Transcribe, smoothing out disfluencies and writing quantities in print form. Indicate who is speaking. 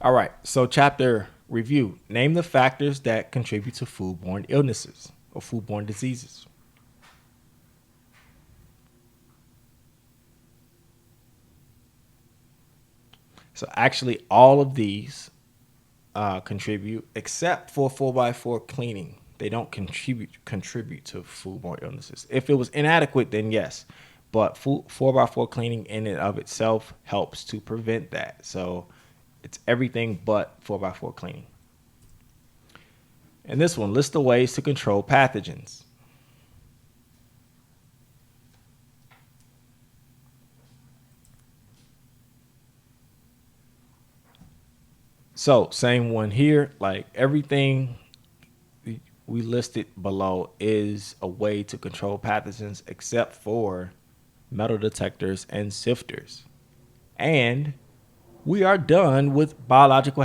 Speaker 1: All right. So chapter review. Name the factors that contribute to foodborne illnesses or foodborne diseases. So actually, all of these contribute, except for 4x4 cleaning. They don't contribute to foodborne illnesses. If it was inadequate, then yes, but 4x4 cleaning in and of itself helps to prevent that. So it's everything but 4x4 cleaning. And this one, list the ways to control pathogens. So same one here, like everything we listed below is a way to control pathogens except for metal detectors and sifters. And we are done with biological